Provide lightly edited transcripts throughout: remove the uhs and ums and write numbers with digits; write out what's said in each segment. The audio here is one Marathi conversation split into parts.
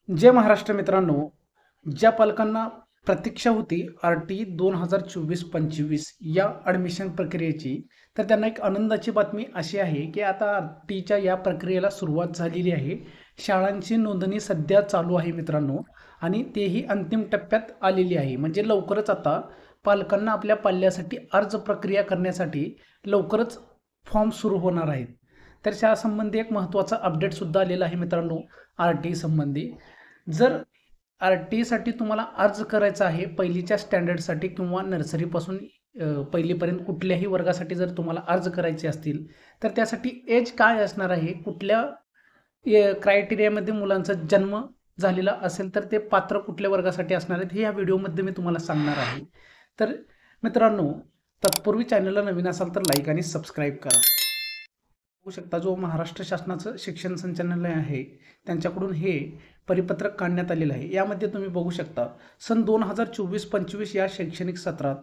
जय महाराष्ट्र मित्रांनो, ज्या पालकांना प्रतीक्षा होती RT 2024-25 या ॲडमिशन प्रक्रियेची, तर त्यांना एक आनंदाची बातमी अशी आहे की आता RTच्या या प्रक्रियेला सुरुवात झालेली आहे. शाळांची नोंदणी सध्या चालू आहे मित्रांनो आणि तेही अंतिम टप्प्यात आलेली आहे. म्हणजे लवकरच आता पालकांना आपल्या पाल्यासाठी अर्ज प्रक्रिया करण्यासाठी लवकरच फॉर्म सुरू होणार आहेत. तर त्यासंबंधी एक महत्त्वाचा अपडेटसुद्धा आलेला आहे मित्रांनो RT संबंधी. जर RT तुम्हाला अर्ज करायचा आहे पहिलीच्या स्टँडर्डसाठी किंवा नर्सरीपासून पहिलीपर्यंत कुठल्याही वर्गासाठी जर तुम्हाला अर्ज करायचे असतील, तर त्यासाठी एज काय असणार आहे, कुठल्या क्रायटेरियामध्ये मुलांचा जन्म झालेला असेल तर ते पात्र कुठल्या वर्गासाठी असणार आहेत हे या व्हिडिओमध्ये मी तुम्हाला सांगणार आहे. तर मित्रांनो, तत्पूर्वी चॅनलला नवीन असाल तर लाईक आणि सबस्क्राईब करा. बघू शकता जो महाराष्ट्र शासनाचं शिक्षण संचालनालय आहे त्यांच्याकडून हे परिपत्रक काढण्यात आलेलं आहे. यामध्ये तुम्ही बघू शकता सन 2024-25 या शैक्षणिक सत्रात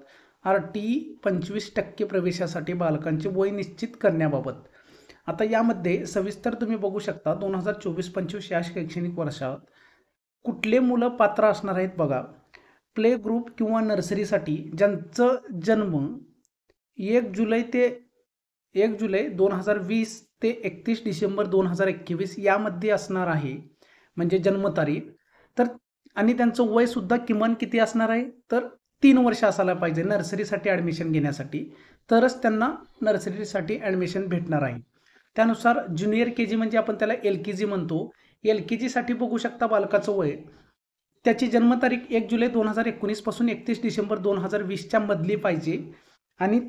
RT 25% प्रवेशासाठी बालकांचे वय निश्चित करण्याबाबत. आता यामध्ये सविस्तर तुम्ही बघू शकता 2024-25 या शैक्षणिक वर्षात कुठले मुलं पात्र असणार आहेत बघा. प्ले ग्रुप किंवा नर्सरीसाठी ज्यांचं जन्म 1 जुलै 2020 ते 31 डिसेंबर 2021 यामध्ये असणार आहे, म्हणजे जन्मतारीख. तर आणि त्यांचं वय सुद्धा किमान किती असणार आहे, तर 3 वर्ष असायला पाहिजे नर्सरीसाठी ॲडमिशन घेण्यासाठी, तरच त्यांना नर्सरीसाठी ॲडमिशन भेटणार आहे. त्यानुसार ज्युनियर KG म्हणजे आपण त्याला LKG म्हणतो. LKGसाठी बघू शकता बालकाचं वय, त्याची जन्मतारीख 1 जुलै 2019 पासून 31 डिसेंबर 2020च्या मधली पाहिजे आणि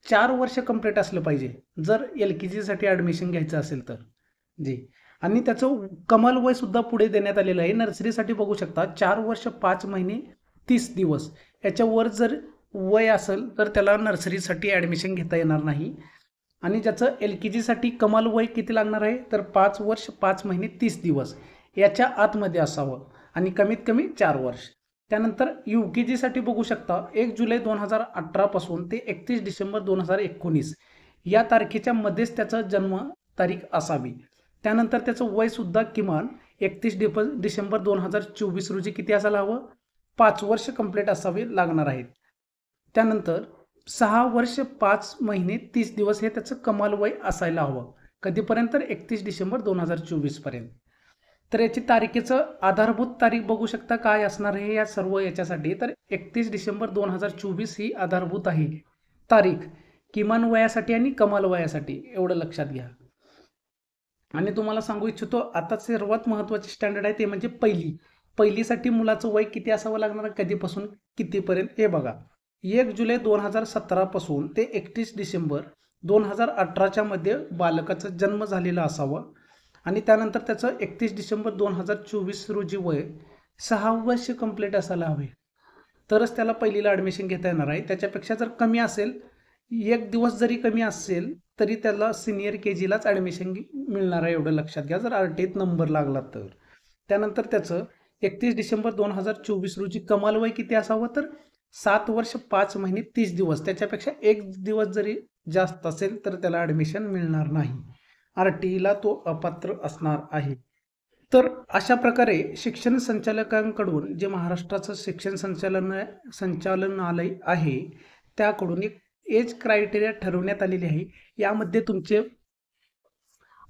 4 वर्ष कंप्लीट असलं पाहिजे जर LKGसाठी ॲडमिशन घ्यायचं असेल तर जी. आणि त्याचं कमाल वय सुद्धा पुढे देण्यात आलेलं आहे. नर्सरीसाठी बघू शकता 4 वर्ष 5 महिने 30 दिवस याच्यावर जर वय असेल तर त्याला नर्सरीसाठी ॲडमिशन घेता येणार नाही. आणि ज्याचं LKGसाठी कमाल वय किती लागणार आहे, तर 5 वर्ष 5 महिने 30 दिवस याच्या आतमध्ये असावं आणि कमीत कमी 4 वर्ष. त्यानंतर UKGसाठी बघू शकता 1 जुलै 2018 पासून ते 31 डिसेंबर 2019 या तारखेच्या मध्येच त्याचा जन्म तारीख असावी. त्यानंतर त्याचं वय सुद्धा किमान 31 डिसेंबर 2024 रोजी किती असायला हवं, 5 वर्ष कंप्लीट असावे लागणार आहेत. त्यानंतर 6 वर्ष 5 महिने 30 दिवस हे त्याचं कमाल वय असायला हवं. कधीपर्यंत, तर 31 डिसेंबर 2024 पर्यंत. तर याची तारखेचं आधारभूत तारीख बघू शकता काय असणार आहे या सर्व याच्यासाठी, तर 31 डिसेंबर 2024 ही आधारभूत आहे तारीख किमान वयासाठी आणि कमाल वयासाठी, एवढं लक्षात घ्या. आणि तुम्हाला सांगू इच्छितो आता सर्वात महत्त्वाचे स्टँडर्ड आहे ते म्हणजे पहिलीसाठी मुलाचं वय किती असावं लागणार, कधीपासून कितीपर्यंत हे बघा. 1 जुलै 2017 पासून ते 31 डिसेंबर 2018च्या मध्ये बालकाचा जन्म झालेला असावा आणि त्यानंतर त्याचं 31 डिसेंबर 2024 रोजी वय 6 वर्ष कंप्लीट असायला हवे, तरच त्याला पहिलीला ॲडमिशन घेता येणार आहे. त्याच्यापेक्षा जर कमी असेल, 1 दिवस जरी कमी असेल तरी त्याला सिनियर KGलाच ॲडमिशन मिळणार आहे, एवढं लक्षात घ्या जर RTत नंबर लागला तर. त्यानंतर त्याचं 31 डिसेंबर 2024 रोजी कमाल वय किती असावं, तर 7 वर्ष 5 महिने 30 दिवस. त्याच्यापेक्षा 1 दिवस जरी जास्त असेल तर त्याला ॲडमिशन मिळणार नाही, RTला तो अपात्र असणार आहे. तर अशा प्रकारे शिक्षण संचालकांकडून जे महाराष्ट्राचं शिक्षण संचालनालय आहे त्याकडून एक एज क्रायटेरिया ठरवण्यात आलेली आहे. यामध्ये तुमचे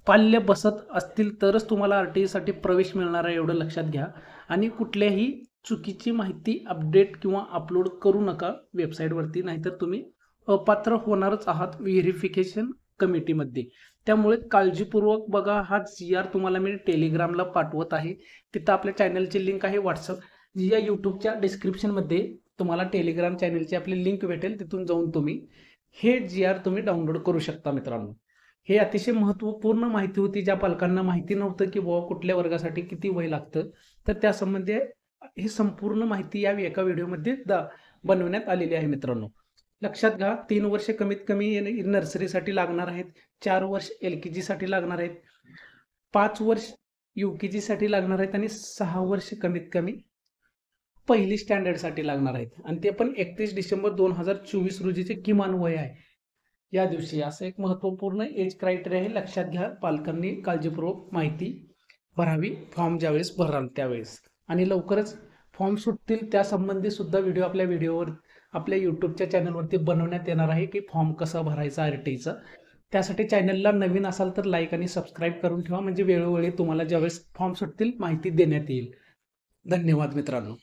पाल्य बसत असतील तरच तुम्हाला RTसाठी प्रवेश मिळणार आहे, एवढं लक्षात घ्या. आणि कुठल्याही चुकीची माहिती अपडेट किंवा अपलोड करू नका वेबसाईटवरती, नाहीतर तुम्ही अपात्र होणारच आहात व्हेरिफिकेशन कमिटीमध्ये. त्यामुळे काळजीपूर्वक बघा. हा GR तुम्हाला मी टेलिग्रामला पाठवत आहे, तिथं आपल्या चॅनलची लिंक आहे. व्हॉट्सअप या यूट्यूबच्या डिस्क्रिप्शनमध्ये तुम्हाला टेलिग्राम चॅनलची आपली लिंक भेटेल, तिथून जाऊन तुम्ही हे GR तुम्ही डाउनलोड करू शकता मित्रांनो. हे अतिशय महत्त्वपूर्ण माहिती होती, ज्या पालकांना माहिती नव्हतं की बाबा कुठल्या वर्गासाठी किती वय लागतं, तर त्यासंबंधी ही संपूर्ण माहिती या एका व्हिडिओमध्ये बनवण्यात आलेली आहे मित्रांनो. लक्षात घ्या, 3 वर्ष कमीत कमी नर्सरीसाठी लागणार आहेत, 4 वर्ष LKGसाठी लागणार आहेत, 5 वर्ष UKGसाठी लागणार आहेत आणि 6 वर्ष कमीत कमी पहिली स्टँडर्डसाठी लागणार आहेत. आणि ते पण 31 डिसेंबर 2024 रोजीचे किमान वय आहे या दिवशी. असं एक महत्त्वपूर्ण एज क्रायटेरिया आहे, लक्षात घ्या. पालकांनी काळजीपूर्वक माहिती भरावी, फॉर्म ज्यावेळेस भराल त्यावेळेस. आणि लवकरच फॉर्म सुटतील त्यासंबंधी सुद्धा व्हिडिओ आपल्या यूट्यूबच्या चॅनलवरती बनवण्यात येणार आहे, की फॉर्म कसा भरायचा RTIचा. त्यासाठी चॅनलला नवीन असाल तर लाईक आणि सबस्क्राईब करून ठेवा, म्हणजे वेळोवेळी तुम्हाला ज्यावेळेस फॉर्म सुटतील माहिती देण्यात येईल. धन्यवाद मित्रांनो.